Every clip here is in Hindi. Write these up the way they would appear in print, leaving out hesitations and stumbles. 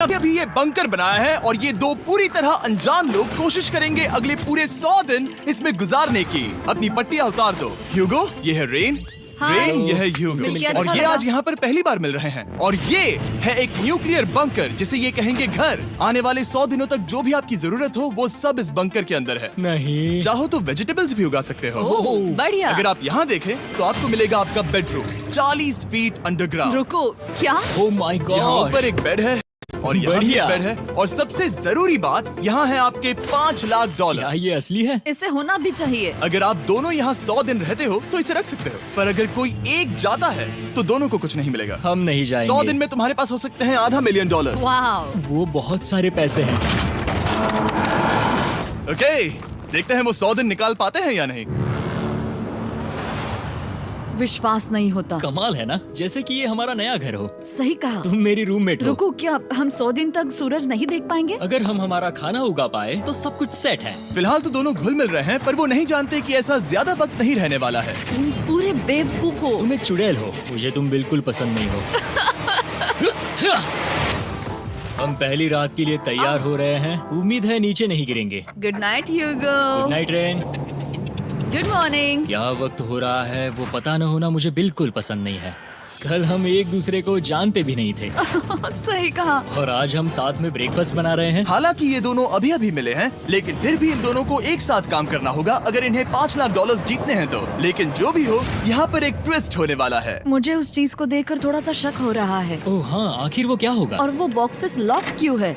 अभी ये बंकर बनाया है और ये दो पूरी तरह अनजान लोग कोशिश करेंगे अगले पूरे 100 दिन इसमें गुजारने की। अपनी पट्टियां उतार दो। ह्यूगो, ये है रेन। रेन, ये है ह्यूगो और ये आज यहाँ पर पहली बार मिल रहे हैं। और ये है एक न्यूक्लियर बंकर जिसे ये कहेंगे घर। आने वाले 100 दिनों तक जो भी आपकी जरूरत हो वो सब इस बंकर के अंदर है। नहीं, चाहो तो वेजिटेबल्स भी उगा सकते हो। बढ़िया। अगर आप यहाँ देखें तो आपको मिलेगा आपका बेडरूम 40 फीट अंडरग्राउंड। रुको, क्या? ओह माय यहाँ गॉड, ऊपर एक बेड है और यहाँ भी बढ़िया। एक बेड है और सबसे जरूरी बात यहाँ है आपके $5 लाख। क्या ये असली है? इसे होना भी चाहिए। अगर आप दोनों यहाँ 100 दिन रहते हो तो इसे रख सकते हो, पर अगर कोई एक जाता है तो दोनों को कुछ नहीं मिलेगा। हम नहीं जाएंगे। 100 दिन में तुम्हारे पास हो सकते हैं $500 मिलियन। वाह, वो बहुत सारे पैसे हैं। ओके, देखते हैं वो 100 दिन निकाल पाते हैं या नहीं। विश्वास नहीं होता। कमाल है ना, जैसे कि ये हमारा नया घर हो। सही कहा। तुम मेरी रूममेट हो। रुको, क्या हम 100 दिन तक सूरज नहीं देख पाएंगे? अगर हम हमारा खाना उगा पाए तो सब कुछ सेट है। फिलहाल तो दोनों घुल मिल रहे हैं, पर वो नहीं जानते कि ऐसा ज्यादा वक्त नहीं रहने वाला है। तुम पूरे बेवकूफ हो। तुम एक चुड़ैल हो, मुझे तुम बिल्कुल पसंद नहीं हो। हम पहली रात के लिए तैयार हो रहे हैं। उम्मीद है नीचे नहीं गिरेंगे। Good night Hugo. Good night Ren. Good morning. क्या वक्त हो रहा है वो पता न होना मुझे बिल्कुल पसंद नहीं है। कल हम एक दूसरे को जानते भी नहीं थे सही कहा। और आज हम साथ में ब्रेकफास्ट बना रहे हैं। हालांकि ये दोनों अभी अभी मिले हैं, लेकिन फिर भी इन दोनों को एक साथ काम करना होगा अगर इन्हें $5 लाख जीतने हैं तो। लेकिन जो भी हो, यहाँ पर एक ट्विस्ट होने वाला है। मुझे उस चीज को देखकर थोड़ा सा शक हो रहा है। ओह हाँ, आखिर वो क्या होगा? और वो बॉक्सेस लॉक क्यों है?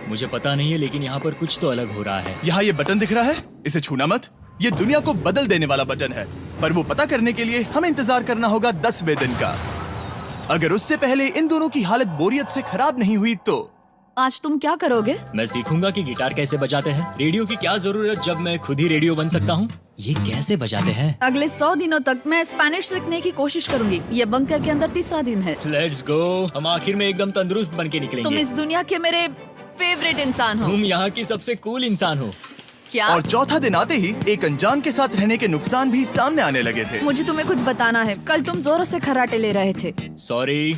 मुझे पता नहीं है, लेकिन यहाँ पर कुछ तो अलग हो रहा है। यहाँ ये बटन दिख रहा है, इसे छूना मत। ये दुनिया को बदल देने वाला बटन है, पर वो पता करने के लिए हमें इंतजार करना होगा 10वें दिन का। अगर उससे पहले इन दोनों की हालत बोरियत से खराब नहीं हुई तो आज तुम क्या करोगे? मैं सीखूंगा कि गिटार कैसे बजाते हैं। रेडियो की क्या जरूरत जब मैं खुद ही रेडियो बन सकता हूँ। ये कैसे बजाते हैं? अगले 100 दिनों तक मैं स्पेनिश सीखने की कोशिश करूंगी। ये बंकर के अंदर तीसरा दिन है। Let's go. हम आखिर में एकदम तंदुरुस्त बन के तुम निकलेंगे। इस दुनिया के मेरे फेवरेट इंसान हो। तुम यहाँ की सबसे कूल इंसान हो। क्या? और चौथा दिन आते ही एक अनजान के साथ रहने के नुकसान भी सामने आने लगे थे। मुझे तुम्हें कुछ बताना है। कल तुम जोरों से खर्राटे ले रहे थे। सॉरी।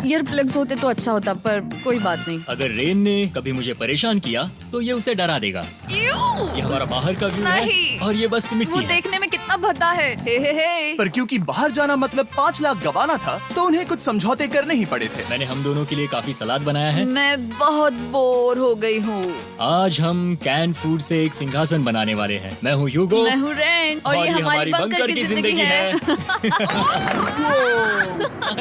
ईयर प्लग्स होते तो अच्छा होता, पर कोई बात नहीं। अगर रेन ने कभी मुझे परेशान किया तो ये उसे डरा देगा। ये हमारा बाहर का व्यू है नहीं। और ये बस वो मिट्टी है। देखने में कितना भद्दा है। हे। पर क्योंकि बाहर जाना मतलब 5 लाख गंवाना था, तो उन्हें कुछ समझौते करने ही पड़े थे। मैंने हम दोनों के लिए काफी सलाद बनाया है। मैं बहुत बोर हो गई हूँ। आज हम कैन फूड से एक सिंहासन बनाने वाले हैं। मैं हूँ ह्यूगो मैं हूँ रेन और ये हमारी बंकर की जिंदगी है।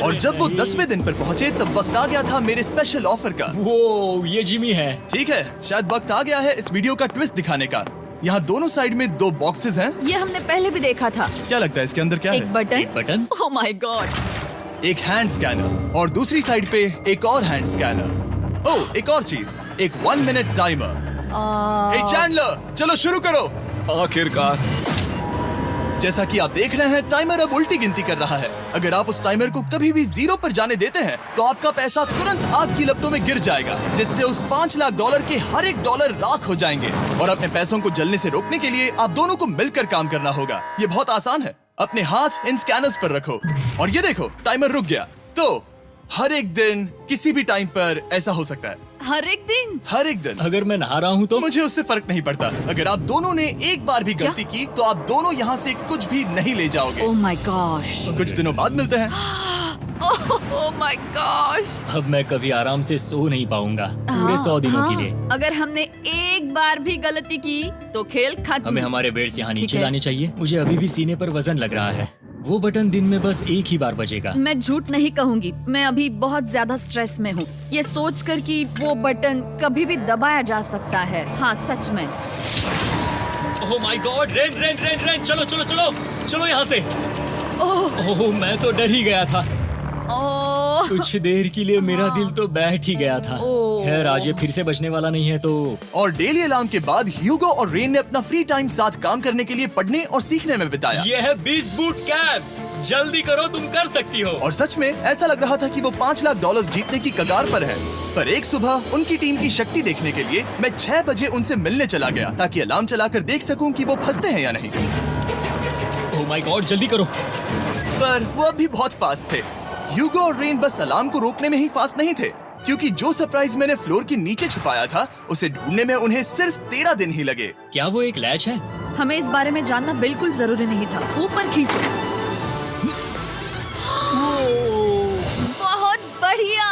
और जब वो 10वें दिन पर पहुँचे तब वक्त आ गया था मेरे स्पेशल ऑफर का। वो ये जिमी है। ठीक है, शायद वक्त आ गया है इस वीडियो का ट्विस्ट दिखाने का। यहाँ दोनों साइड में 2 बॉक्सेस हैं। ये हमने पहले भी देखा था। क्या लगता है इसके अंदर क्या एक है? Button. Button. Oh my God. एक हैंड स्कैनर और दूसरी साइड पे एक और हैंड स्कैनर। ओह, एक और चीज, एक 1 मिनट टाइमर। हे चैंडलर, चलो शुरू करो। आखिरकार। जैसा कि आप देख रहे हैं, टाइमर अब उल्टी गिनती कर रहा है। अगर आप उस टाइमर को कभी भी 0 पर जाने देते हैं तो आपका पैसा तुरंत आग की लपटों में गिर जाएगा, जिससे उस $5 लाख के हर एक डॉलर राख हो जाएंगे। और अपने पैसों को जलने से रोकने के लिए आप दोनों को मिलकर काम करना होगा। ये बहुत आसान है। अपने हाथ इन स्कैनर्स पर रखो और ये देखो, टाइमर रुक गया। तो हर एक दिन किसी भी टाइम पर ऐसा हो सकता है। हर एक दिन? हर एक दिन। अगर मैं नहा रहा हूँ तो मुझे उससे फर्क नहीं पड़ता। अगर आप दोनों ने एक बार भी गलती की तो आप दोनों यहाँ से कुछ भी नहीं ले जाओगे। Oh my gosh. कुछ दिनों बाद मिलते हैं। Oh my gosh. अब मैं कभी आराम से सो नहीं पाऊंगा पूरे 100 दिनों के लिए। अगर हमने एक बार भी गलती की तो खेल खत्म। हमें हमारे बेड्स यहाँ ठीक नीचे है। लाने चाहिए। मुझे अभी भी सीने पर वजन लग रहा है। वो बटन दिन में बस एक ही बार बजेगा। मैं झूठ नहीं कहूंगी, मैं अभी बहुत ज्यादा स्ट्रेस में हूँ, ये सोचकर कि वो बटन कभी भी दबाया जा सकता है। हाँ सच में। ओह my God, rain rain rain rain, चलो चलो चलो चलो यहाँ से। ओह मैं तो डर ही गया था। ओह कुछ देर के लिए मेरा दिल तो बैठ ही गया था। ओह। खैर आज ये फिर से बचने वाला नहीं है तो। और डेली अलार्म के बाद ह्यूगो और रेन ने अपना फ्री टाइम साथ काम करने के लिए पढ़ने और सीखने में बिताया। ये है 20 बूट कैप। जल्दी करो, तुम कर सकती हो। और सच में ऐसा लग रहा था कि वो $5 लाख जीतने की कगार पर है। पर एक सुबह उनकी टीम की शक्ति देखने के लिए मैं 6 बजे उनसे मिलने चला गया, ताकि अलार्म चलाकर देख सकूं कि वो फंसते हैं या नहीं। ओह माय गॉड, जल्दी करो। पर वो अब भी बहुत फास्ट थे। ह्यूगो और रेन बस अलार्म को रोकने में ही फास्ट नहीं थे, क्योंकि जो सरप्राइज मैंने फ्लोर के नीचे छुपाया था उसे ढूंढने में उन्हें सिर्फ 13 दिन ही लगे। क्या वो एक लैच है? हमें इस बारे में जानना बिल्कुल जरूरी नहीं था। ऊपर खींचो। बहुत बढ़िया।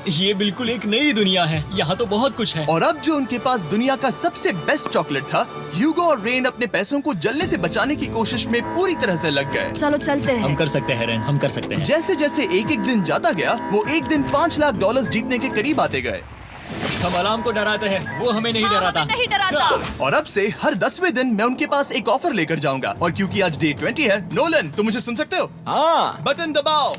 ये बिल्कुल एक नई दुनिया है। यहाँ तो बहुत कुछ है। और अब जो उनके पास दुनिया का सबसे बेस्ट चॉकलेट था, ह्यूगो और रेन अपने पैसों को जलने से बचाने की कोशिश में पूरी तरह से लग गए। चलो चलते हम हैं। कर सकते हैं रेन, हम कर सकते हैं। जैसे जैसे एक एक दिन जाता गया, वो एक दिन $5 लाख जीतने के करीब आते गए। हम अलार्म को डराते हैं, वो हमें नहीं हाँ, डराता। हमें नहीं डराता। और अब से हर 10वें दिन मैं उनके पास एक ऑफर लेकर जाऊंगा। और क्योंकि आज डे 20 है, नोलन तुम मुझे सुन सकते हो? हाँ। बटन दबाओ।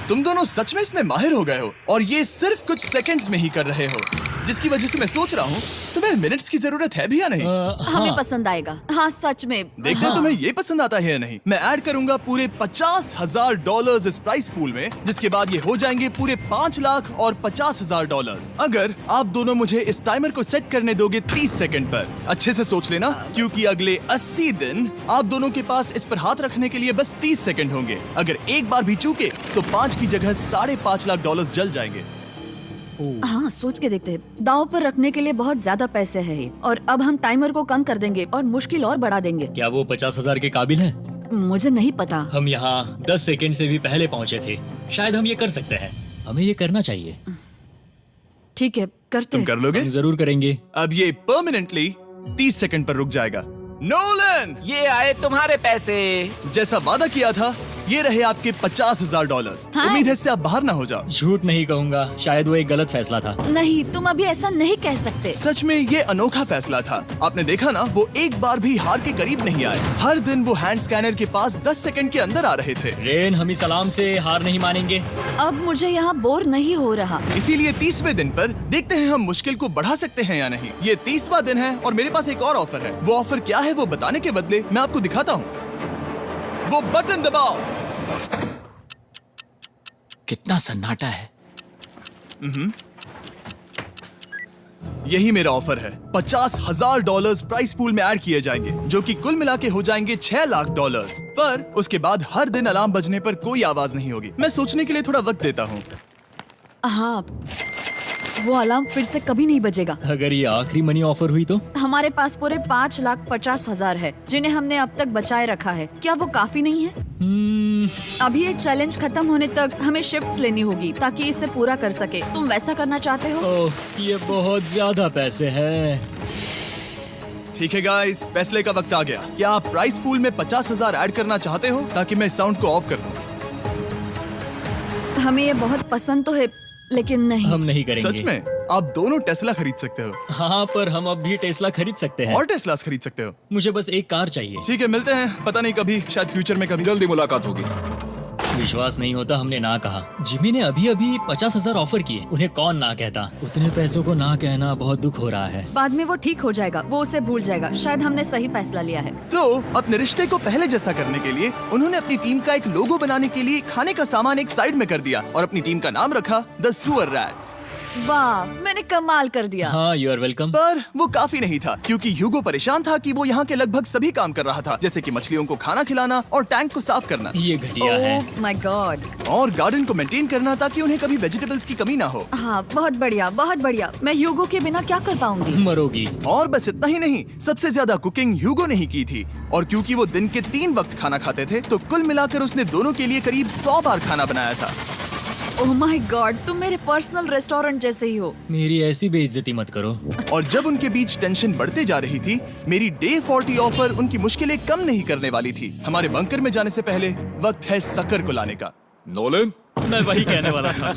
तुम दोनों सच में इसमें माहिर हो गए हो और ये सिर्फ कुछ सेकंड्स में ही कर रहे हो, जिसकी वजह से मैं सोच रहा हूँ तुम्हें मिनट्स की जरूरत है भी या नहीं। हमें हाँ। पसंद आएगा। हाँ सच में। देखते हैं तुम्हें ये पसंद आता है या नहीं। मैं ऐड करूंगा पूरे $50,000 इस प्राइस पूल में, जिसके बाद ये हो जाएंगे पूरे $5,50,000। अगर आप दोनों मुझे इस टाइमर को सेट करने दोगे 30 सेकंड पर। अच्छे से सोच लेना, क्योंकि अगले 80 दिन आप दोनों के पास इस पर हाथ रखने के लिए बस 30 सेकंड होंगे। अगर एक बार भी चूके तो 5 की जगह $5.5 लाख जल जाएंगे। हाँ सोच के देखते हैं। दांव पर रखने के लिए बहुत ज्यादा पैसे हैं ये। और अब हम टाइमर को कम कर देंगे और मुश्किल और बढ़ा देंगे। क्या वो 50,000 के काबिल हैं? मुझे नहीं पता। हम यहाँ 10 सेकंड से भी पहले पहुँचे थे। शायद हम ये कर सकते हैं। हमें ये करना चाहिए। ठीक है करते तुम हैं। कर लोगे? हम जरूर करेंगे। अब ये परमानेंटली 30 सेकंड पर रुक जाएगा। नोलन, ये आए तुम्हारे पैसे। जैसा वादा किया था, ये रहे आपके $50,000। हाँ। उम्मीद है इससे आप बाहर ना हो जाओ। झूठ नहीं कहूँगा, शायद वो एक गलत फैसला था। नहीं तुम अभी ऐसा नहीं कह सकते। सच में ये अनोखा फैसला था। आपने देखा ना, वो एक बार भी हार के करीब नहीं आए। हर दिन वो हैंड स्कैनर के पास 10 सेकंड के अंदर आ रहे थे। रेन, हम इस अलार्म से हार नहीं मानेंगे। अब मुझे यहाँ बोर नहीं हो रहा। इसीलिए 30वें दिन पर देखते हैं हम मुश्किल को बढ़ा सकते हैं या नहीं। ये 30वां दिन है और मेरे पास एक और ऑफर है। वो ऑफर क्या है वो बताने के बदले मैं आपको दिखाता हूँ। वो बटन दबाओ। कितना सन्नाटा है। यही मेरा ऑफर है। $50,000 प्राइस पूल में ऐड किए जाएंगे, जो कि कुल मिला के हो जाएंगे $6 लाख। पर उसके बाद हर दिन अलार्म बजने पर कोई आवाज नहीं होगी। मैं सोचने के लिए थोड़ा वक्त देता हूँ। हाँ वो अलार्म फिर से कभी नहीं बजेगा। अगर ये आखिरी मनी ऑफर हुई तो? हमारे पास पूरे $5,50,000 है, जिन्हें हमने अब तक बचाए रखा है। क्या वो काफी नहीं है? अभी ये चैलेंज खत्म होने तक हमें शिफ्ट्स लेनी होगी ताकि इसे पूरा कर सके। तुम वैसा करना चाहते हो? ओह, ये बहुत ज्यादा पैसे हैं। ठीक है गाइस, फैसले का वक्त आ गया। क्या आप प्राइस पूल में 50,000 ऐड करना चाहते हो ताकि मैं साउंड को ऑफ कर दूं? हमें ये बहुत पसंद तो है, लेकिन नहीं। हम नहीं करेंगे। सच में? आप दोनों टेस्ला खरीद सकते हो हाँ, पर हम अब भी टेस्ला खरीद सकते हैं। और टेस्लास खरीद सकते हो। मुझे बस एक कार चाहिए। ठीक है, मिलते हैं। पता नहीं कभी, शायद फ्यूचर में कभी। जल्दी मुलाकात होगी। विश्वास नहीं होता हमने ना कहा। जिमी ने अभी अभी 50,000 ऑफर किए। उन्हें कौन ना कहता। उतने पैसों को ना कहना बहुत दुख हो रहा है। बाद में वो ठीक हो जाएगा, वो उसे भूल जाएगा। शायद हमने सही फैसला लिया है। तो अपने रिश्ते को पहले जैसा करने के लिए उन्होंने अपनी टीम का एक लोगो बनाने के लिए खाने का सामान एक साइड में कर दिया और अपनी टीम का नाम रखा द सुअर रैट्स। वाह, मैंने कमाल कर दिया। हाँ, यू आर वेलकम। पर वो काफी नहीं था, क्योंकि ह्यूगो परेशान था कि वो यहाँ के लगभग सभी काम कर रहा था, जैसे कि मछलियों को खाना खिलाना और टैंक को साफ करना ये घटिया है। ओह माय गॉड। और गार्डन को मेंटेन करना ताकि उन्हें कभी वेजिटेबल्स की कमी ना हो। हाँ बहुत बढ़िया, बहुत बढ़िया। मैं ह्यूगो के बिना क्या कर पाऊंगी? मरोगी। और बस इतना ही नहीं, सबसे ज्यादा कुकिंग ह्यूगो ने ही की थी। और क्योंकि वो दिन के 3 वक्त खाना खाते थे, तो कुल मिलाकर उसने दोनों के लिए करीब 100 बार खाना बनाया था। ओह माय गॉड, तुम मेरे पर्सनल रेस्टोरेंट जैसे ही हो। मेरी ऐसी बेइज्जती मत करो। और जब उनके बीच टेंशन बढ़ते जा रही थी, मेरी डे 40 ऑफर उनकी मुश्किलें कम नहीं करने वाली थी। हमारे बंकर में जाने से पहले वक्त है सकर को लाने का। नोलन। मैं वही कहने वाला था।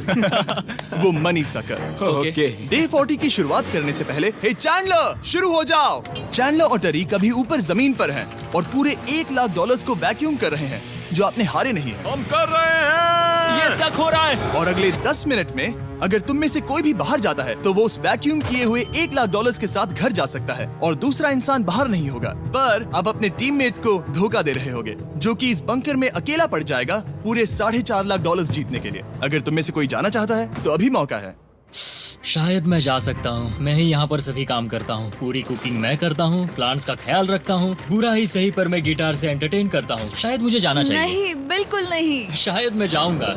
वो मनी सकर। ओके। डे 40 की शुरुआत करने से पहले, हे चैंडलर, शुरू हो जाओ। चैंडलर और टरी कभी ऊपर जमीन पर हैं और पूरे $1 लाख को वैक्यूम कर रहे हैं, जो आपने हारे नहीं है। हम कर रहे हैं। ये शक हो रहा है। और अगले 10 मिनट में अगर तुम में से कोई भी बाहर जाता है, तो वो उस वैक्यूम किए हुए $1 लाख के साथ घर जा सकता है और दूसरा इंसान बाहर नहीं होगा। पर अब अपने टीममेट को धोखा दे रहे होगे, जो कि इस बंकर में अकेला पड़ जाएगा पूरे $4.5 लाख जीतने के लिए। अगर तुम में से कोई जाना चाहता है, तो अभी मौका है। शायद मैं जा सकता हूँ। मैं ही यहाँ पर सभी काम करता हूँ। पूरी कुकिंग मैं करता हूँ, प्लांट्स का ख्याल रखता हूँ। बुरा ही सही, पर मैं गिटार से एंटरटेन करता हूँ। शायद मुझे जाना चाहिए। नहीं, बिल्कुल नहीं। शायद मैं जाऊंगा।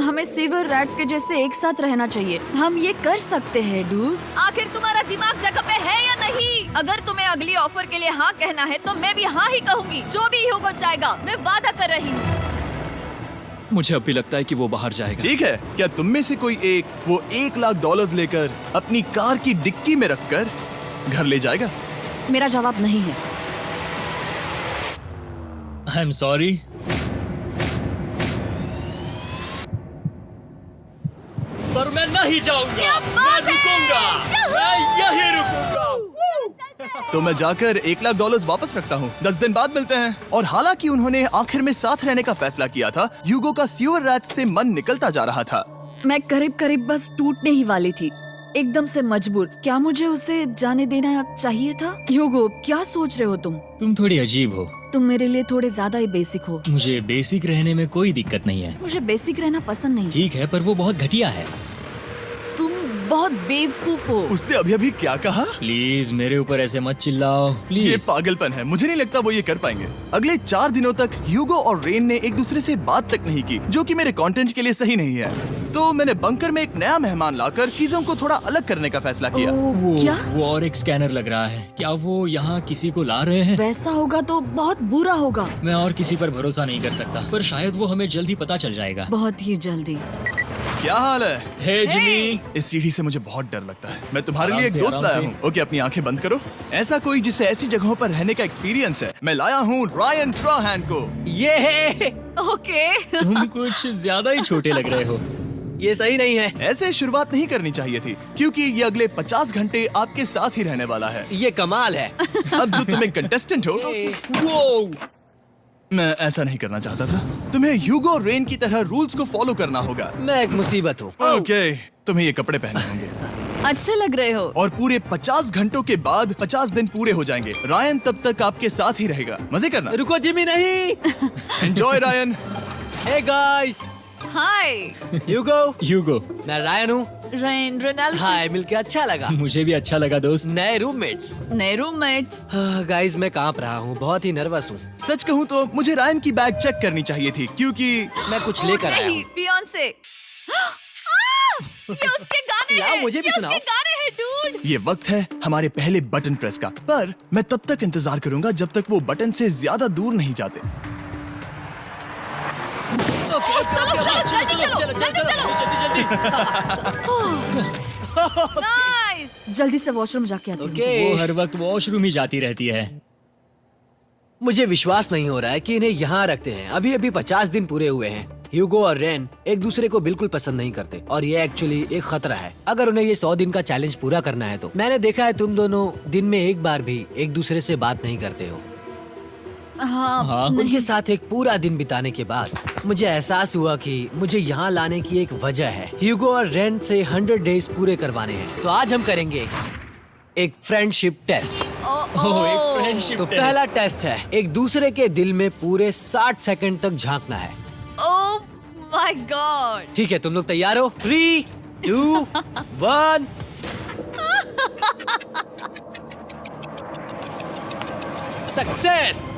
हमें सीवर रैट्स के जैसे एक साथ रहना चाहिए। हम ये कर सकते हैं डूड। आखिर तुम्हारा दिमाग जगह पे है या नहीं? अगर तुम्हें अगली ऑफर के लिए हाँ कहना है तो मैं भी हाँ ही कहूँगी। जो भी होगा जाएगा, मैं वादा कर रही हूँ। मुझे अब भी लगता है कि वो बाहर जाएगा। ठीक है, क्या तुम में से कोई एक वो $1,00,000 लेकर अपनी कार की डिक्की में रखकर घर ले जाएगा? मेरा जवाब नहीं है। I am sorry. पर मैं नहीं जाऊंगा, मैं रुकूंगा, मैं यही रुकूंगा। तो मैं जाकर $1,00,000 वापस रखता हूँ। 10 दिन बाद मिलते हैं। और हालांकि उन्होंने आखिर में साथ रहने का फैसला किया था, ह्यूगो का सीवर रैट्स से मन निकलता जा रहा था। मैं करीब करीब बस टूटने ही वाली थी, एकदम से मजबूर। क्या मुझे उसे जाने देना चाहिए था? ह्यूगो, क्या सोच रहे हो तुम? तुम थोड़ी अजीब हो। तुम मेरे लिए थोड़े ज्यादा ही बेसिक हो। मुझे बेसिक रहने में कोई दिक्कत नहीं है। मुझे बेसिक रहना पसंद नहीं। ठीक है, पर वो बहुत घटिया है। तुम बहुत बेवकूफ हो। उसने अभी अभी क्या कहा? प्लीज मेरे ऊपर ऐसे मत चिल्लाओ, ये प्लीज। पागलपन है। मुझे नहीं लगता वो ये कर पाएंगे। अगले 4 दिनों तक ह्यूगो और रेन ने एक दूसरे से बात तक नहीं की, जो कि मेरे कंटेंट के लिए सही नहीं है। तो मैंने बंकर में एक नया मेहमान लाकर चीजों को थोड़ा अलग करने का फैसला किया। क्या? वो और एक स्कैनर लग रहा है। क्या वो यहाँ किसी को ला रहे हैं? वैसा होगा तो बहुत बुरा होगा। मैं और किसी पर भरोसा नहीं कर सकता, पर शायद वो हमें जल्द ही पता चल जाएगा। बहुत ही जल्दी। क्या हाल है? हे जिमी। इस सीढ़ी से मुझे बहुत डर लगता है। मैं तुम्हारे आराम लिए एक से, दोस्त आराम लाया से। हूँ। ओके, अपनी आंखें बंद करो। ऐसा कोई जिसे ऐसी जगहों पर रहने का एक्सपीरियंस है। मैं लाया हूँ रायन ट्राहैन को। ओके। तुम कुछ ज्यादा ही छोटे लग रहे हो। ये सही नहीं है। ऐसे शुरुआत नहीं करनी चाहिए थी, क्योंकि ये अगले 50 घंटे आपके साथ ही रहने वाला है। ये कमाल है। अब जो तुम एक कंटेस्टेंट हो, वो मैं ऐसा नहीं करना चाहता था। तुम्हें ह्यूगो और रेन की तरह रूल्स को फॉलो करना होगा। मैं एक मुसीबत हूँ। ओके, तुम्हें ये कपड़े पहने होंगे। अच्छे लग रहे हो। और पूरे 50 घंटों के बाद 50 दिन पूरे हो जाएंगे। रायन तब तक आपके साथ ही रहेगा। मजे करना। रुको जिमी, नहीं। Enjoy Ryan. हे गाइस, हाय ह्यूगो, मैं रायन हूँ। Rain, Reynold. हाय, मिलके अच्छा लगा। मुझे भी अच्छा लगा दोस्त। नए रूममेट्स। नए रूममेट्स। गाइस, मैं कांप रहा हूँ, बहुत ही नर्वस हूँ। सच कहूँ तो मुझे रायन की बैग चेक करनी चाहिए थी, क्योंकि मैं कुछ लेकर आया नहीं, हूँ। बियॉन्से। ये उसके गाने लाओ, हैं। मुझे भी ये सुनाओ। उसके गाने हैं, डूड। ये वक्त है हमारे पहले बटन प्रेस का। पर मैं तब तक इंतजार करूंगा जब तक वो बटन से ज्यादा दूर नहीं जाते। चलो, जल्दी चलो। नाइस। जल्दी से वॉशरूम जाके आती हूँ। ओके। वो हर वक्त वॉशरूम ही जाती रहती है। मुझे विश्वास नहीं हो रहा है कि इन्हें यहाँ रखते हैं। अभी अभी 50 दिन पूरे हुए हैं। ह्यूगो और रेन एक दूसरे को बिल्कुल पसंद नहीं करते और ये एक्चुअली एक खतरा है। अगर उन्हें ये 100 दिन का चैलेंज पूरा करना है तो। मैंने देखा है तुम दोनों दिन में एक बार भी एक दूसरे से बात नहीं करते हो। हाँ। उनके साथ एक पूरा दिन बिताने के बाद मुझे एहसास हुआ कि मुझे यहाँ लाने की एक वजह है। ह्यूगो और रेन से 100 डेज पूरे करवाने हैं। तो आज हम करेंगे एक फ्रेंडशिप टेस्ट। ओह, एक फ्रेंडशिप तो टेस्ट। पहला टेस्ट है, एक दूसरे के दिल में पूरे 60 सेकंड तक झांकना है। ओह माय गॉड। ठीक है, तुम लोग तैयार हो? 3, 2, 1। सक्सेस।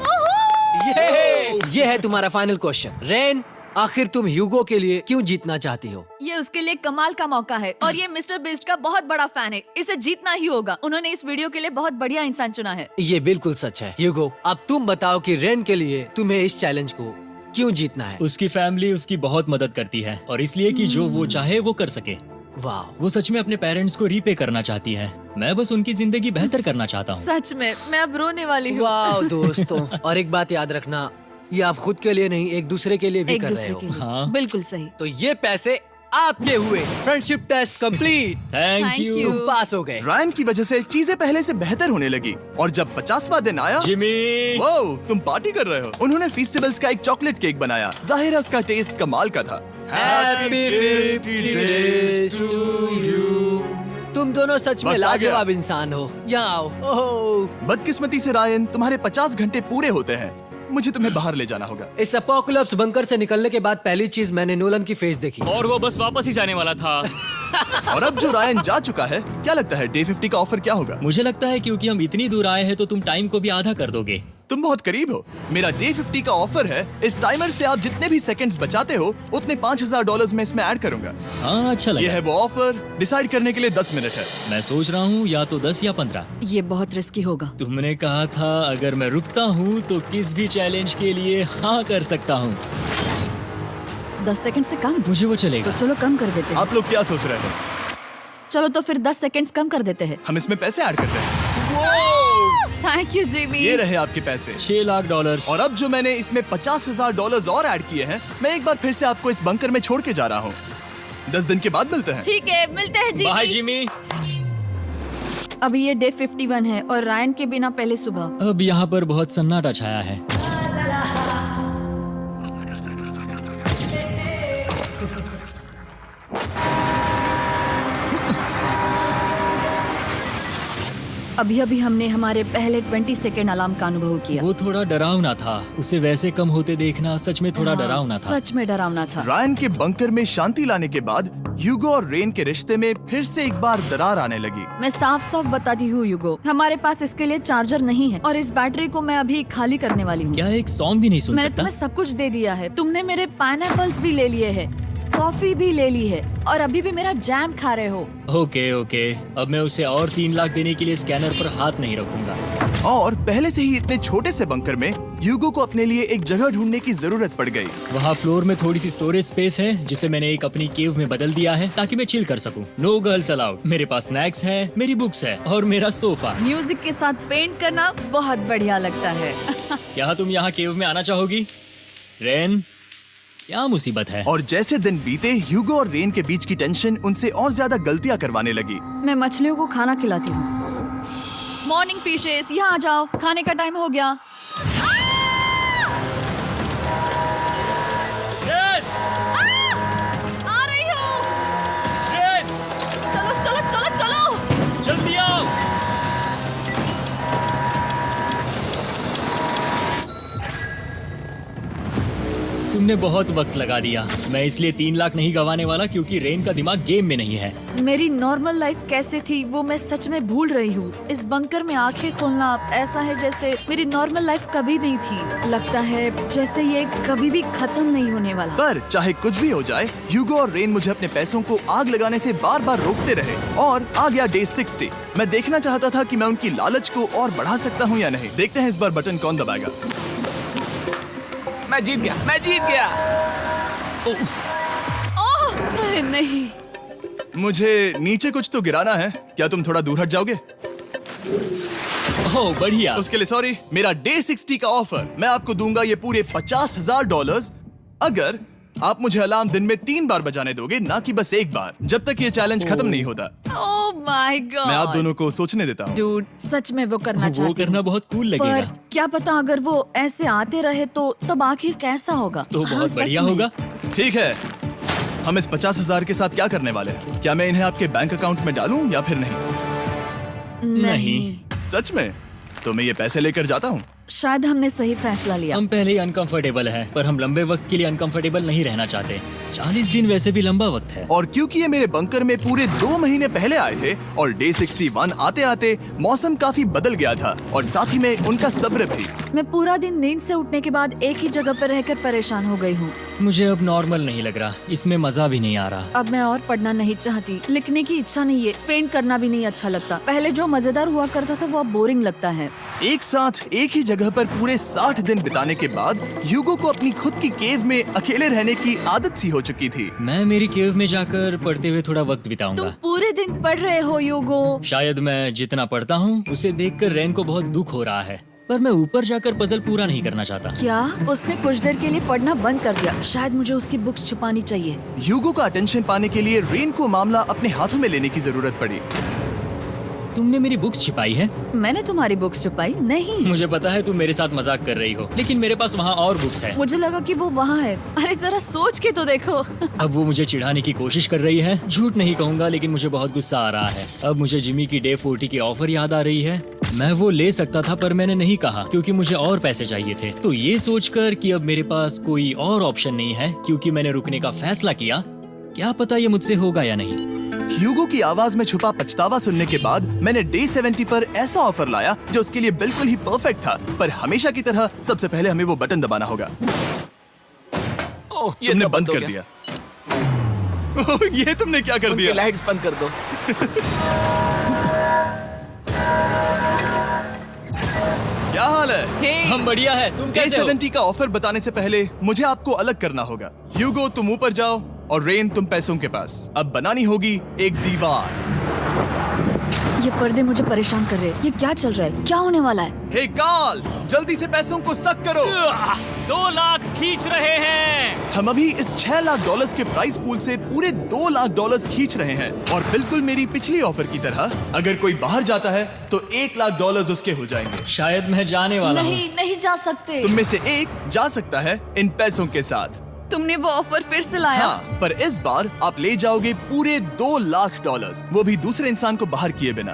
ये है तुम्हारा फाइनल क्वेश्चन। रेन, आखिर तुम ह्यूगो के लिए क्यों जीतना चाहती हो? ये उसके लिए कमाल का मौका है और ये मिस्टर बीस्ट का बहुत बड़ा फैन है। इसे जीतना ही होगा। उन्होंने इस वीडियो के लिए बहुत बढ़िया इंसान चुना है। ये बिल्कुल सच है। ह्यूगो, अब तुम बताओ कि रेन के लिए तुम्हें इस चैलेंज को क्यों जीतना है? उसकी फैमिली उसकी बहुत मदद करती है और इसलिए कि जो वो चाहे वो कर सके। वाह, वो सच में अपने पेरेंट्स को रीपे करना चाहती है। मैं बस उनकी जिंदगी बेहतर करना चाहता हूँ। सच में मैं अब रोने वाली हूँ। वाह दोस्तों। और एक बात याद रखना, ये आप खुद के लिए नहीं, एक दूसरे के लिए भी एक कर रहे दूसरे हो। के लिए। हाँ। बिल्कुल सही। तो ये पैसे आपके हुए। Friendship test complete. Thank Thank you you। तुम पास हो गए। रायन की वजह से चीजें पहले से बेहतर होने लगी। और जब 50वां दिन आया, जिमी। वो तुम पार्टी कर रहे हो। उन्होंने फीस्टेबल्स का एक चॉकलेट केक बनाया। जाहिर है उसका टेस्ट कमाल का था। Happy 50 days to you। तुम दोनों सच में वक्त आ गया। लाजवाब इंसान हो। यहाँ आओ। ओह, बदकिस्मती से रायन, तुम्हारे 50 घंटे पूरे होते हैं। मुझे तुम्हें बाहर ले जाना होगा। इस अपोकलिप्स बंकर से निकलने के बाद पहली चीज मैंने नोलन की फेस देखी। और वो बस वापस ही जाने वाला था। और अब जो रायन जा चुका है, क्या लगता है डे 50 का ऑफर क्या होगा? मुझे लगता है क्योंकि हम इतनी दूर आए हैं तो तुम टाइम को भी आधा कर दोगे। तुम बहुत करीब हो। मेरा डे 50 का ऑफर है। इस टाइमर से आप जितने भी सेकंड्स बचाते हो उतने $5000 में इसमें ऐड करूंगा। हाँ, अच्छा ये लगा। है वो ऑफर। डिसाइड करने के लिए 10 मिनट है। मैं सोच रहा हूँ या तो 10 या 15। ये बहुत रिस्की होगा। तुमने कहा था अगर मैं रुकता हूँ तो किस भी चैलेंज के लिए हाँ कर सकता हूँ। 10 सेकंड से कम? मुझे वो तो चलेगा। चलो कम कर देते हैं। आप लोग क्या सोच रहे हो? चलो तो फिर 10 सेकंड्स कम कर देते हैं। हम इसमें पैसे ऐड करते हैं। Thank you Jimmy. ये रहे आपके पैसे। $6 लाख। और अब जो मैंने इसमें $50,000 और ऐड किए हैं, मैं एक बार फिर से आपको इस बंकर में छोड़ के जा रहा हूँ। 10 दिन के बाद मिलते हैं। ठीक है, मिलते हैं बाय जिमी। जिमी। अभी ये डे 51 है और रायन के बिना पहले सुबह। अब यहाँ पर बहुत सन्नाटा छाया है। अभी अभी हमने हमारे पहले 20 सेकेंड अलार्म का अनुभव किया। वो थोड़ा डरावना था। उसे वैसे कम होते देखना सच में थोड़ा हाँ, डरावना था। सच में डरावना था। रायन के बंकर में शांति लाने के बाद ह्यूगो और रेन के रिश्ते में फिर से एक बार दरार आने लगी। मैं साफ साफ बताती हूँ यूगो, हमारे पास इसके लिए चार्जर नहीं है और इस बैटरी को मैं अभी खाली करने वाली हूँ। क्या एक सॉन्ग भी नहीं सुन मैंने सकता? तुम्हें सब कुछ दे दिया है। तुमने मेरे पाइनएप्पल्स भी ले लिए हैं, कॉफी भी ले ली है और अभी भी मेरा जैम खा रहे हो। ओके ओके, अब मैं उसे और 3 लाख देने के लिए स्कैनर पर हाथ नहीं रखूंगा। और पहले से ही इतने छोटे से बंकर में ह्यूगो को अपने लिए एक जगह ढूंढने की जरूरत पड़ गई। वहाँ फ्लोर में थोड़ी सी स्टोरेज स्पेस है जिसे मैंने एक अपनी केव में बदल दिया है ताकि मैं चिल कर सकूं। No girls allowed. मेरे पास स्नैक्स है, मेरी बुक्स है और मेरा सोफा। म्यूजिक के साथ पेंट करना बहुत बढ़िया लगता है। क्या तुम यहाँ केव में आना चाहोगी? रेन, क्या मुसीबत है? और जैसे दिन बीते ह्यूगो और रेन के बीच की टेंशन उनसे और ज्यादा गलतियां करवाने लगी। मैं मछलियों को खाना खिलाती हूँ। मॉर्निंग फिशेस, यहाँ आ जाओ, खाने का टाइम हो गया। रेन! आ रही हूँ। रेन! चलो चलो चलो चलो। जल्दी आओ! तुमने बहुत वक्त लगा दिया। मैं इसलिए 3 लाख नहीं गंवाने वाला क्योंकि रेन का दिमाग गेम में नहीं है। मेरी नॉर्मल लाइफ कैसे थी वो मैं सच में भूल रही हूँ। इस बंकर में आंखें खोलना ऐसा है जैसे मेरी नॉर्मल लाइफ कभी नहीं थी। लगता है जैसे ये कभी भी खत्म नहीं होने वाला। पर चाहे कुछ भी हो जाए, ह्यूगो और रेन मुझे अपने पैसों को आग लगाने से बार बार रोकते रहे। और आ गया डे 60। मैं देखना चाहता था कि मैं उनकी लालच को और बढ़ा सकता हूँ या नहीं। देखते हैं इस बार बटन कौन दबाएगा। मैं जीत गया, मैं जीत गया। ओह अरे नहीं। मुझे नीचे कुछ तो गिराना है। क्या तुम थोड़ा दूर हट जाओगे? ओह बढ़िया। उसके लिए सॉरी। मेरा डे 60 का ऑफर, मैं आपको दूंगा ये पूरे $50,000 अगर आप मुझे अलार्म दिन में 3 बार बजाने दोगे, ना कि बस एक बार, जब तक ये चैलेंज खत्म नहीं होता। ओह माय गॉड। मैं आप दोनों को सोचने देता हूँ। डूड, सच में वो करना वो चाहती करना हूँ। बहुत कूल पर लगेगा। क्या पता अगर वो ऐसे आते रहे तो तब आखिर कैसा होगा। तो हाँ, बहुत सच बढ़िया में। होगा। ठीक है, हम इस 50,000 के साथ क्या करने वाले हैं? क्या मैं इन्हें आपके बैंक अकाउंट में डालूं या फिर नहीं? नहीं। सच में? तो मैं ये पैसे लेकर जाता हूँ। शायद हमने सही फैसला लिया। हम पहले ही अनकंफर्टेबल हैं, पर हम लंबे वक्त के लिए अनकंफर्टेबल नहीं रहना चाहते। 40 दिन वैसे भी लंबा वक्त है। और क्योंकि ये मेरे बंकर में पूरे 2 महीने पहले आए थे और डे 61 आते आते मौसम काफी बदल गया था और साथ ही में उनका सब्र भी। मैं पूरा दिन नींद से उठने के बाद एक ही जगह पर रहकर परेशान हो गई हूँ। मुझे अब नॉर्मल नहीं लग रहा, इसमें मजा भी नहीं आ रहा। अब मैं और पढ़ना नहीं चाहती, लिखने की इच्छा नहीं है, पेंट करना भी नहीं अच्छा लगता। पहले जो मजेदार हुआ करता था वो अब बोरिंग लगता है। एक साथ एक ही जगह पर पूरे 60 दिन बिताने के बाद ह्यूगो को अपनी खुद की केव में अकेले रहने की आदत सी हो चुकी थी। मैं मेरी केव में जाकर पढ़ते हुए थोड़ा वक्त तुम बिताऊंगा। पूरे दिन पढ़ रहे हो यूगो। शायद मैं जितना पढ़ता हूँ उसे देखकर रेन को बहुत दुख हो रहा है, पर मैं ऊपर जाकर पजल पूरा नहीं करना चाहता। क्या उसने कुछ देर के लिए पढ़ना बंद कर दिया? शायद मुझे उसकी बुक्स छुपानी चाहिए। ह्यूगो का अटेंशन पाने के लिए रेन को मामला अपने हाथों में लेने की जरूरत पड़ी। तुमने मेरी बुक्स छिपाई है? मैंने तुम्हारी बुक्स छुपाई नहीं। मुझे पता है तुम मेरे साथ मजाक कर रही हो, लेकिन मेरे पास वहाँ और बुक्स है। मुझे लगा कि वो वहाँ है। अरे जरा सोच के तो देखो। अब वो मुझे चिढ़ाने की कोशिश कर रही है। झूठ नहीं कहूंगा, लेकिन मुझे बहुत गुस्सा आ रहा है। अब मुझे जिमी की डे 40 की ऑफर याद आ रही है। मैं वो ले सकता था पर मैंने नहीं कहा क्योंकि मुझे और पैसे चाहिए थे। तो ये सोचकर कि अब मेरे पास कोई और ऑप्शन नहीं है क्योंकि मैंने रुकने का फैसला किया, क्या पता ये मुझसे होगा या नहीं। ह्यूगो की आवाज में छुपा पछतावा सुनने के बाद मैंने डे 70 पर ऐसा ऑफर लाया जो उसके लिए बिल्कुल ही परफेक्ट था। पर हमेशा की तरह सबसे पहले हमें वो बटन दबाना होगा। ओह, ये तुमने तो बंद हो कर गया। दिया। ओह, ये तुमने क्या कर उनकी दिया? लाइट्स बंद कर दो। क्या हाल है? हे, हम बढ़िया है, तुम डे कैसे हो? 70 का ऑफर बताने से पहले मुझे आपको अलग करना होगा। ह्यूगो तुम ऊपर जाओ और रेन तुम पैसों के पास। अब बनानी होगी एक दीवार। ये पर्दे मुझे परेशान कर रहे हैं। ये क्या चल रहा है? क्या होने वाला है? हे कार्ल, जल्दी से पैसों को सक करो। 2 लाख खींच रहे हैं। हम अभी इस $6 लाख के प्राइस पूल से पूरे $2 लाख खींच रहे हैं और बिल्कुल मेरी पिछली ऑफर की तरह अगर कोई बाहर जाता है तो $1 लाख उसके हो जाएंगे। शायद मैं जाने वाला हूँ। नहीं जा सकते। तुम में से एक जा सकता है इन पैसों के साथ। तुमने वो ऑफर फिर से लाया? हाँ, पर इस बार आप ले जाओगे पूरे $2 लाख, वो भी दूसरे इंसान को बाहर किए बिना।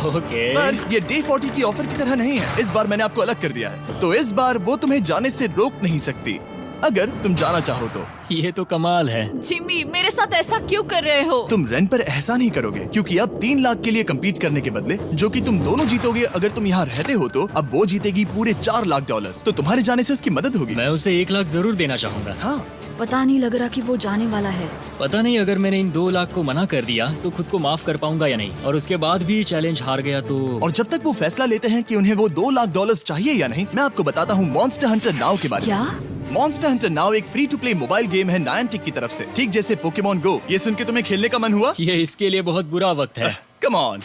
ओके। पर ये डे 40 की ऑफर की तरह नहीं है। इस बार मैंने आपको अलग कर दिया है, तो इस बार वो तुम्हें जाने से रोक नहीं सकती अगर तुम जाना चाहो तो। ये तो कमाल है। जिमी, मेरे साथ ऐसा क्यों कर रहे हो? तुम रेन पर एहसान नहीं करोगे क्योंकि अब 3 लाख के लिए कम्पीट करने के बदले जो कि तुम दोनों जीतोगे अगर तुम यहाँ रहते हो तो अब वो जीतेगी पूरे $4 लाख। तो तुम्हारे जाने से उसकी मदद होगी। मैं उसे 1 लाख जरूर देना चाहूंगा। हाँ, पता नहीं लग रहा कि वो जाने वाला है। पता नहीं अगर मैंने इन 2 लाख को मना कर दिया तो खुद को माफ कर पाऊंगा या नहीं, और उसके बाद भी चैलेंज हार गया तो। और जब तक वो फैसला लेते हैं कि उन्हें वो $2 लाख चाहिए या नहीं, मैं आपको बताता हूँ मॉन्स्टर हंटर नाउ के बारे में। क्या? मॉन्स्टर हंटर नाउ एक free to play mobile game है नायंटिक की तरफ से, ठीक जैसे पोकेमॉन गो। ये सुन के तुम्हें खेलने का मन हुआ? ये इसके लिए बहुत बुरा वक्त है। Come on.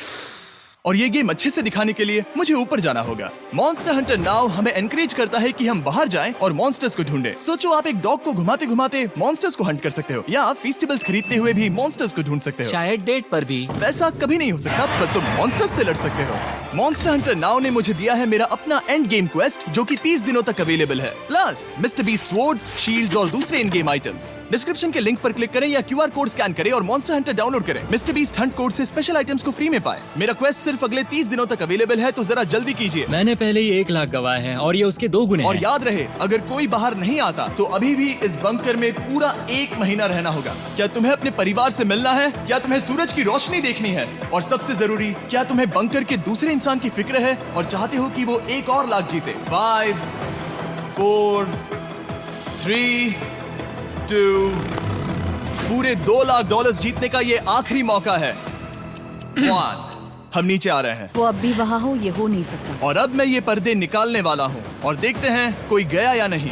और ये गेम अच्छे से दिखाने के लिए मुझे ऊपर जाना होगा। मॉन्स्टर हंटर नाउ हमें एनकरेज करता है कि हम बाहर जाएं और मॉन्स्टर्स को ढूंढें। सोचो आप एक डॉग को घुमाते घुमाते मॉन्स्टर्स को हंट कर सकते हो या आप फेस्टिवल्स खरीदते हुए भी मॉन्स्टर्स को ढूंढ सकते हो। शायद डेट पर भी। वैसा कभी नहीं हो सकता, पर तुम मॉन्स्टर्स से लड़ सकते हो। मॉन्स्टर हंटर नाउ ने मुझे दिया है मेरा अपना एंड गेम क्वेस्ट जो कि 30 दिनों तक अवेलेबल है, plus mister beast swords, shields और दूसरे इन गेम आइटम्स। डिस्क्रिप्शन के लिंक पर क्लिक करें या QR कोड स्कैन करें और मॉन्स्टर हंटर डाउनलोड करें। मिस्टर बीस्ट हंट कोड से स्पेशल आइटम्स को फ्री में पाएं। मेरा क्वेस्ट सिर्फ अगले 30 दिनों तक अवेलेबल है, तो जरा जल्दी कीजिए। मैंने पहले ही 1 लाख गवाए हैं और ये उसके 2 गुने और हैं। याद रहे, अगर कोई बाहर नहीं आता तो अभी भी इस बंकर में पूरा 1 महीना रहना होगा। क्या तुम्हें अपने परिवार से मिलना है? क्या तुम्हें सूरज की रोशनी देखनी है? और सबसे जरूरी, क्या तुम्हें बंकर के दूसरे इंसान की फिक्र है और चाहते हो कि वो एक और लाख जीते? 5, 4, 3, 2, पूरे $2 लाख जीतने का ये आखिरी मौका है। 1, हम नीचे आ रहे हैं वो अब भी वहाँ हो, ये हो नहीं सकता। और अब मैं ये पर्दे निकालने वाला हूँ और देखते हैं कोई गया या नहीं।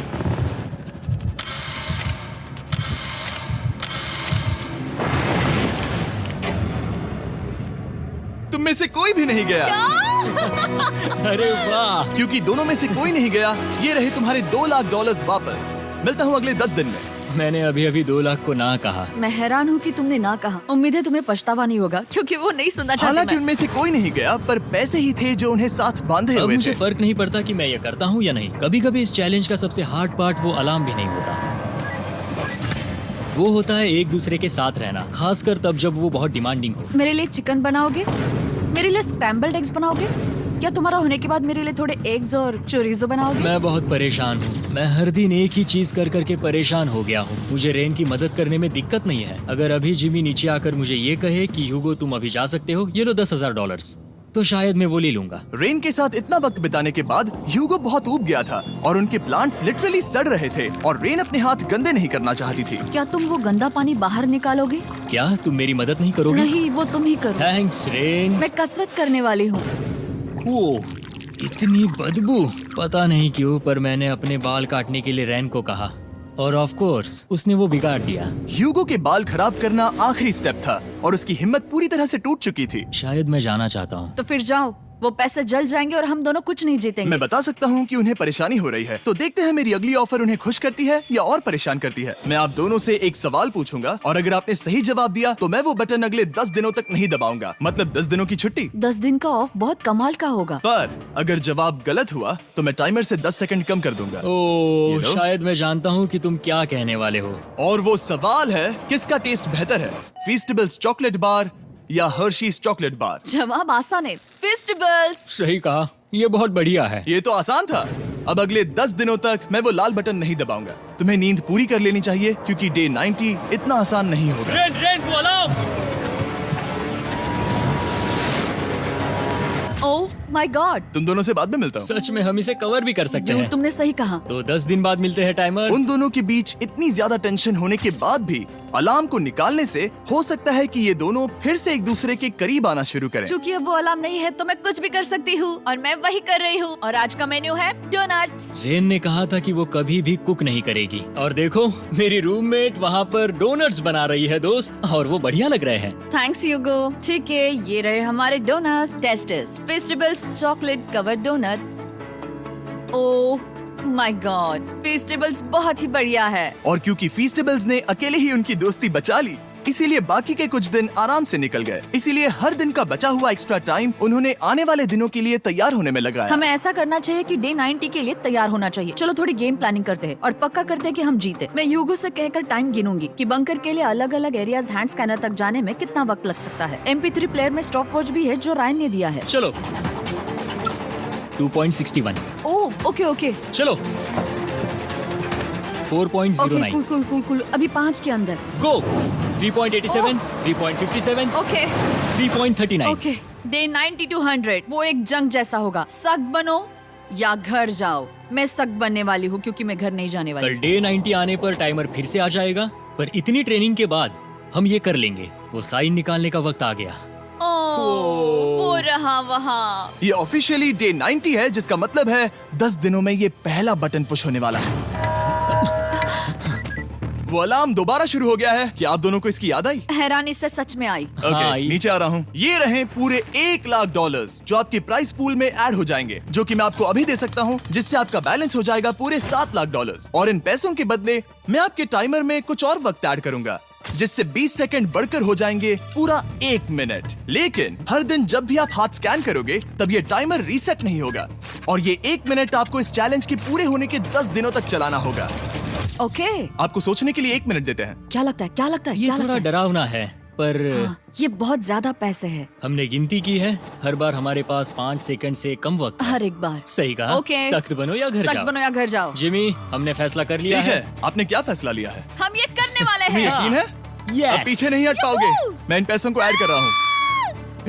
तुम में से कोई भी नहीं गया। अरे वाह। क्योंकि दोनों में से कोई नहीं गया, ये रहे तुम्हारे $2 लाख वापस। मिलता हूँ अगले 10 दिन में। मैंने अभी अभी 2 लाख को ना कहा। मैं हैरान हूँ कि तुमने ना कहा। उम्मीद है तुम्हें पछतावा नहीं होगा क्योंकि वो नहीं सुनना चाहते। हालांकि मैं। उनमें से कोई नहीं गया, पर पैसे ही थे जो उन्हें साथ बांधे अब हुए मुझे थे। फर्क नहीं पड़ता कि मैं ये करता हूँ या नहीं। कभी कभी इस चैलेंज का सबसे हार्ड पार्ट वो अलार्म भी नहीं होता, वो होता है एक दूसरे के साथ रहना, खासकर तब जब वो बहुत डिमांडिंग हो। मेरे लिए चिकन बनाओगे? मेरे लिए स्क्रैम्बल्ड एग्स बनाओगे? क्या तुम्हारा होने के बाद मेरे लिए थोड़े एग्स और चोरिजो बनाओगे? मैं बहुत परेशान हूँ। मैं हर दिन एक ही चीज कर करके परेशान हो गया हूँ। मुझे रेन की मदद करने में दिक्कत नहीं है। अगर अभी जिमी नीचे आकर मुझे ये कहे कि ह्यूगो तुम अभी जा सकते हो, ये लो $10,000, तो शायद मैं वो ले लूंगा। रेन के साथ इतना वक्त बिताने के बाद ह्यूगो बहुत ऊब गया था और उनके प्लांट्स लिटरली सड़ रहे थे और रेन अपने हाथ गंदे नहीं करना चाहती थी। क्या तुम वो गंदा पानी बाहर निकालोगे? क्या तुम मेरी मदद नहीं करोगे? नहीं, वो तुम ही करो। Thanks rain. मैं कसरत करने वाली हूँ। वो इतनी बदबू, पता नहीं क्यों, पर मैंने अपने बाल काटने के लिए रेन को कहा और ऑफ कोर्स उसने वो बिगाड़ दिया। ह्यूगो के बाल खराब करना आखिरी स्टेप था और उसकी हिम्मत पूरी तरह से टूट चुकी थी। शायद मैं जाना चाहता हूँ। तो फिर जाओ, वो पैसे जल जाएंगे और हम दोनों कुछ नहीं जीतेंगे। मैं बता सकता हूँ कि उन्हें परेशानी हो रही है, तो देखते हैं मेरी अगली ऑफर उन्हें खुश करती है या और परेशान करती है। मैं आप दोनों से एक सवाल पूछूंगा और अगर आपने सही जवाब दिया तो मैं वो बटन अगले 10 दिनों तक नहीं दबाऊंगा, मतलब 10 दिनों की छुट्टी। 10 दिन का ऑफ बहुत कमाल का होगा। पर अगर जवाब गलत हुआ तो मैं टाइमर से 10 सेकंड कम कर दूंगा। ओह, You know? शायद मैं जानता हूँ कि तुम क्या कहने वाले हो। और वो सवाल है, किसका टेस्ट बेहतर है, फेस्टिवल्स चॉकलेट बार या हर्शीज चॉकलेट बार? जवाब आसान है, फेस्टिवल्स। सही कहा, ये बहुत बढ़िया है। ये तो आसान था। अब अगले 10 दिनों तक मैं वो लाल बटन नहीं दबाऊंगा। तुम्हें नींद पूरी कर लेनी चाहिए क्योंकि डे 90 इतना आसान नहीं होगा। रेन रेन वो अलार्म। ओह माय गॉड, तुम दोनों से बाद में मिलता हूँ। सच में हम इसे कवर भी कर सकते हैं। तुमने सही कहा। तो 10 दिन बाद मिलते हैं टाइमर। उन दोनों के बीच इतनी ज्यादा टेंशन होने के बाद भी अलार्म को निकालने से हो सकता है कि ये दोनों फिर से एक दूसरे के करीब आना शुरू करें। क्योंकि अब वो अलार्म नहीं है तो मैं कुछ भी कर सकती हूँ और मैं वही कर रही हूँ। और आज का मेन्यू है डोनट्स। रेन ने कहा था कि वो कभी भी कुक नहीं करेगी और देखो मेरी रूममेट वहाँ पर डोनट्स बना रही है दोस्त, और वो बढ़िया लग रहे हैं। Thanks Yugo. ठीक है, ये रहे हमारे donuts. Tasters festivals chocolate covered donuts. Oh my God, festivals बहुत ही बढ़िया है। और क्योंकि फीस्टेबल्स ने अकेले ही उनकी दोस्ती बचा ली, इसीलिए बाकी के कुछ दिन आराम से निकल गए। इसीलिए हर दिन का बचा हुआ एक्स्ट्रा टाइम उन्होंने आने वाले दिनों के लिए तैयार होने में लगाया। हमें ऐसा करना चाहिए कि डे 90 के लिए तैयार होना चाहिए। चलो थोड़ी गेम प्लानिंग करते हैं और पक्का करते हैं कि हम जीते। मैं यूगो से कहकर टाइम गिनूंगी कि बंकर के लिए अलग अलग एरियाज हैंड स्कैनर तक जाने में कितना वक्त लग सकता है। MP3 प्लेयर में स्टॉप वॉच भी है जो रायन ने दिया है। चलो 2.61। ओह ओके ओके चलो 4.09। Okay cool cool cool cool. अभी 5 के अंदर। गो 3.87, 3.57, ओके 3.39। ओके। डे 90 to 100 वो एक जंग जैसा होगा। सख्त बनो या घर जाओ। मैं सख्त बनने वाली हूँ क्योंकि मैं घर नहीं जाने वाली। कल डे 90 आने पर टाइमर फिर से आ जाएगा, पर इतनी ट्रेनिंग के बाद हम ये कर लेंगे। वो साइन निकालने का वक्त आ गया। वो रहा वहाँ। ये ऑफिशियली डे 90 है, जिसका मतलब है 10 दिनों में ये पहला बटन पुश होने वाला है। वो अलार्म दोबारा शुरू हो गया है। क्या आप दोनों को इसकी याद आई? हैरानी से सच में आई। ओके, आई। नीचे आ रहा हूँ। ये रहे पूरे $1,00,000 जो आपके प्राइस पूल में ऐड हो जाएंगे, जो कि मैं आपको अभी दे सकता हूँ, जिससे आपका बैलेंस हो जाएगा पूरे $7,00,000। और इन पैसों के बदले मैं आपके टाइमर में कुछ और वक्त ऐड करूंगा, जिससे 20 सेकंड बढ़कर हो जाएंगे पूरा 1 मिनट। लेकिन हर दिन जब भी आप हाथ स्कैन करोगे तब ये टाइमर रीसेट नहीं होगा, और ये 1 मिनट आपको इस चैलेंज के पूरे होने के 10 दिनों तक चलाना होगा। ओके आपको सोचने के लिए 1 मिनट देते हैं। क्या लगता है क्या लगता है ये क्या थोड़ा लगता है? डरावना है, पर हाँ, ये बहुत ज्यादा पैसे है हमने गिनती की है। हर बार हमारे पास 5 सेकंड से कम वक्त है। हर एक बार। सही कहा। ओके। सख्त बनो या घर सख्त जाओ। बनो या घर जाओ। जिमी, हमने फैसला कर लिया ठीक है। है, आपने क्या फैसला लिया है? हम ये करने वाले तुम्हें हैं। यकीन है? Yes. अब पीछे नहीं हट पाओगे। मैं इन पैसों को ऐड कर रहा हूँ।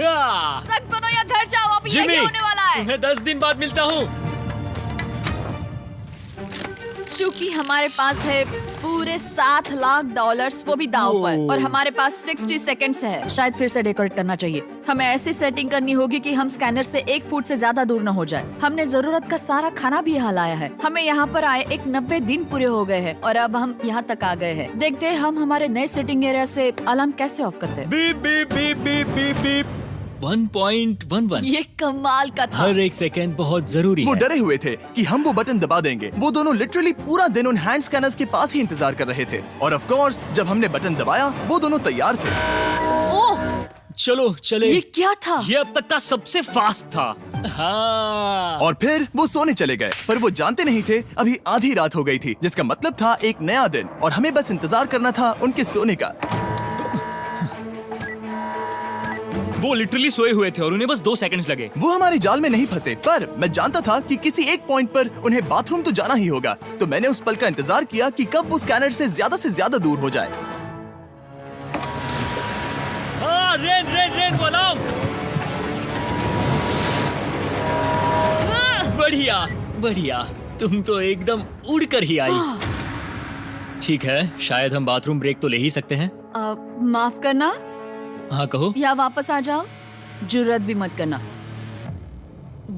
हाँ। सख्त बनो या घर जाओ। अब जिमी, यही होने वाला है। तुम्हें 10 दिन बाद मिलता हूँ। चूंकि हमारे पास है पूरे $7,00,000 वो भी दाव पर, और हमारे पास 60 सेकंड्स है। शायद फिर से डेकोरेट करना चाहिए। हमें ऐसी सेटिंग करनी होगी कि हम स्कैनर से 1 फुट से ज्यादा दूर न हो जाए। हमने जरूरत का सारा खाना भी यहाँ लाया है। हमें यहाँ पर आए 90 दिन पूरे हो गए हैं और अब हम यहाँ तक आ गए हैं। देखते हैं हम हमारे नए सेटिंग एरिया से अलार्म कैसे ऑफ करते हैं। Beep beep beep beep beep beep. 1.11। ये कमाल का था। हर एक सेकंड बहुत जरूरी वो है। डरे हुए थे कि हम वो बटन दबा देंगे। वो दोनों लिटरली पूरा दिन उन हैंड स्कैनर्स के पास ही इंतजार कर रहे थे, और ऑफ कोर्स जब हमने बटन दबाया वो दोनों तैयार थे। ओह, चलो चले। ये क्या था? ये अब तक का सबसे फास्ट था। हाँ। और फिर वो सोने चले गए, पर वो जानते नहीं थे अभी आधी रात हो गई थी, जिसका मतलब था एक नया दिन, और हमें बस इंतजार करना था उनके सोने का। वो लिटरली सोए हुए थे और उन्हें बस 2 सेकंड्स लगे। वो हमारे जाल में नहीं फंसे, पर मैं जानता था कि किसी एक पॉइंट पर उन्हें बाथरूम तो जाना ही होगा, तो मैंने उस पल का इंतजार किया कि कब वो स्कैनर से ज्यादा दूर हो जाए। हाँ, रेन रेन रेन वो अलार्म। बढ़िया बढ़िया, तुम तो एकदम उड़कर ही आई। ठीक है, शायद हम बाथरूम ब्रेक तो ले ही सकते हैं। माफ करना हाँ कहो। या वापस आ जाओ। जुर्रत भी मत करना।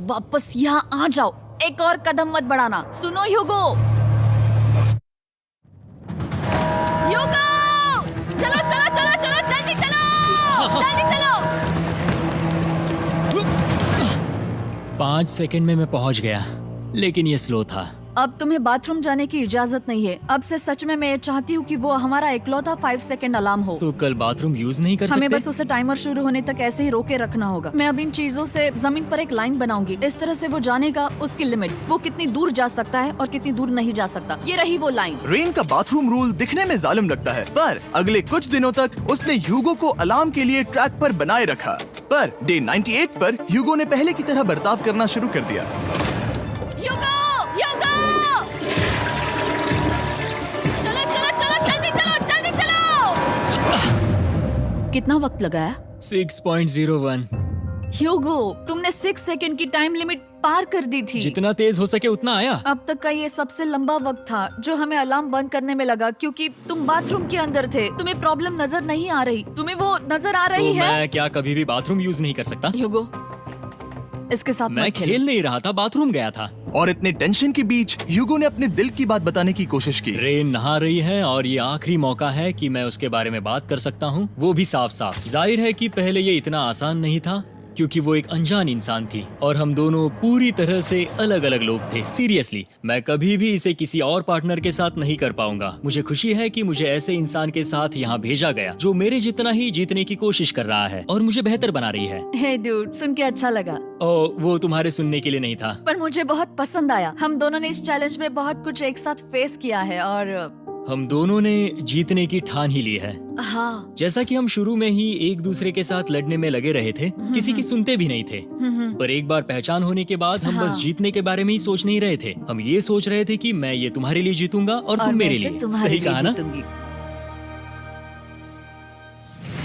वापस यहाँ आ जाओ। एक और कदम मत बढ़ाना। सुनो ह्यूगो। ह्यूगो, चलो चलो चलो चलो, जल्दी चलो जल्दी चलो। 5 सेकंड में मैं पहुंच गया, लेकिन ये स्लो था। अब तुम्हें बाथरूम जाने की इजाजत नहीं है। अब से सच में मैं चाहती हूँ कि वो हमारा इकलौता 5 सेकंड अलार्म हो। तो कल बाथरूम यूज नहीं कर सकते? हमें बस उसे टाइमर शुरू होने तक ऐसे ही रोके रखना होगा। मैं अब इन चीजों से जमीन पर एक लाइन बनाऊंगी। इस तरह से वो जानेगा उसकी लिमिट्स, वो कितनी दूर जा सकता है और कितनी दूर नहीं जा सकता। ये रही वो लाइन। रेन का बाथरूम रूल दिखने में जालिम लगता है, पर अगले कुछ दिनों तक उसने ह्यूगो को अलार्म के लिए ट्रैक पर बनाए रखा। पर डे 98 पर ह्यूगो ने पहले की तरह बर्ताव करना शुरू कर दिया। ह्यूगो, ह्यूगो! कितना वक्त लगाया? 6.01। ह्यूगो, तुमने 6 सेकंड की टाइम लिमिट पार कर दी थी। जितना तेज हो सके उतना आया। अब तक का ये सबसे लंबा वक्त था जो हमें अलार्म बंद करने में लगा, क्योंकि तुम बाथरूम के अंदर थे। तुम्हें प्रॉब्लम नजर नहीं आ रही। तुम्हें वो नजर आ रही तो है? मैं क्या कभी भी बाथरूम यूज नहीं कर सकता? ह्यूगो, इसके साथ मैं मत खेलो। खेल नहीं रहा था, बाथरूम गया था। और इतने टेंशन के बीच ह्यूगो ने अपने दिल की बात बताने की कोशिश की। रेन नहा रही है और ये आखिरी मौका है कि मैं उसके बारे में बात कर सकता हूँ, वो भी साफ साफ। जाहिर है कि पहले ये इतना आसान नहीं था, क्योंकि वो एक अनजान इंसान थी और हम दोनों पूरी तरह से अलग अलग लोग थे। सीरियसली, मैं कभी भी इसे किसी और पार्टनर के साथ नहीं कर पाऊंगा। मुझे खुशी है कि मुझे ऐसे इंसान के साथ यहाँ भेजा गया जो मेरे जितना ही जीतने की कोशिश कर रहा है और मुझे बेहतर बना रही है। हे डूड, सुन के अच्छा लगा, वो तुम्हारे सुनने के लिए नहीं था। पर मुझे बहुत पसंद आया। हम दोनों ने इस चैलेंज में बहुत कुछ एक साथ फेस किया है और हम दोनों ने जीतने की ठान ही ली है। हाँ। जैसा कि हम शुरू में ही एक दूसरे के साथ लड़ने में लगे रहे थे, किसी की सुनते भी नहीं थे। पर एक बार पहचान होने के बाद हम बस हाँ। जीतने के बारे में ही सोच नहीं रहे थे। हम ये सोच रहे थे कि मैं ये तुम्हारे लिए जीतूंगा और तुम मेरे लिए। सही कहा ना?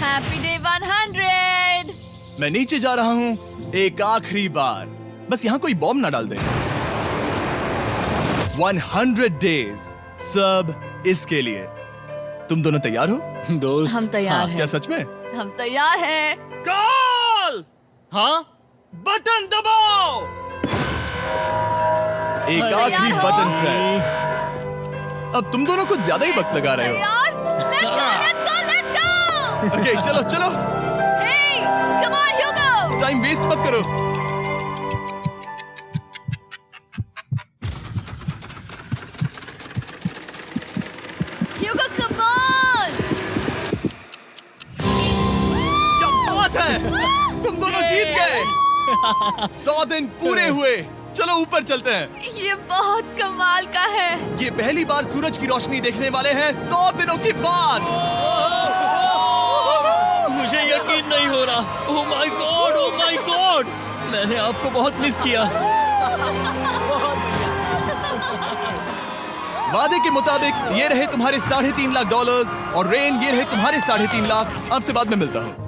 Happy day 100। मैं नीचे जा रहा हूँ एक आखिरी बार, बस यहाँ कोई बॉम्ब ना डाल दे। 100 डेज, सब इसके लिए। तुम दोनों तैयार हो? दोस्त, हम तैयार हैं। क्या सच में? हम तैयार हैं। कॉल। हाँ, बटन दबाओ। एक अरे आखिरी यार हो। Button press. अब तुम दोनों कुछ ज्यादा ही वक्त लगा रहे हो। तैयार? Let's go, let's go, let's go! Okay, चलो चलो, Hey, come on, Hugo! Time waste मत करो। Hugo, come on! क्या बात है, तुम दोनों जीत गए। 100 दिन पूरे हुए। चलो ऊपर चलते हैं। ये बहुत कमाल का है। ये पहली बार सूरज की रोशनी देखने वाले हैं 100 दिनों के बाद। मुझे यकीन नहीं हो रहा। ओह my God, oh my God, मैंने आपको बहुत मिस किया। वादे के मुताबिक ये रहे तुम्हारे $3.5 लाख और रेन ये रहे तुम्हारे 3.5 लाख। आपसे बाद में मिलता हूँ।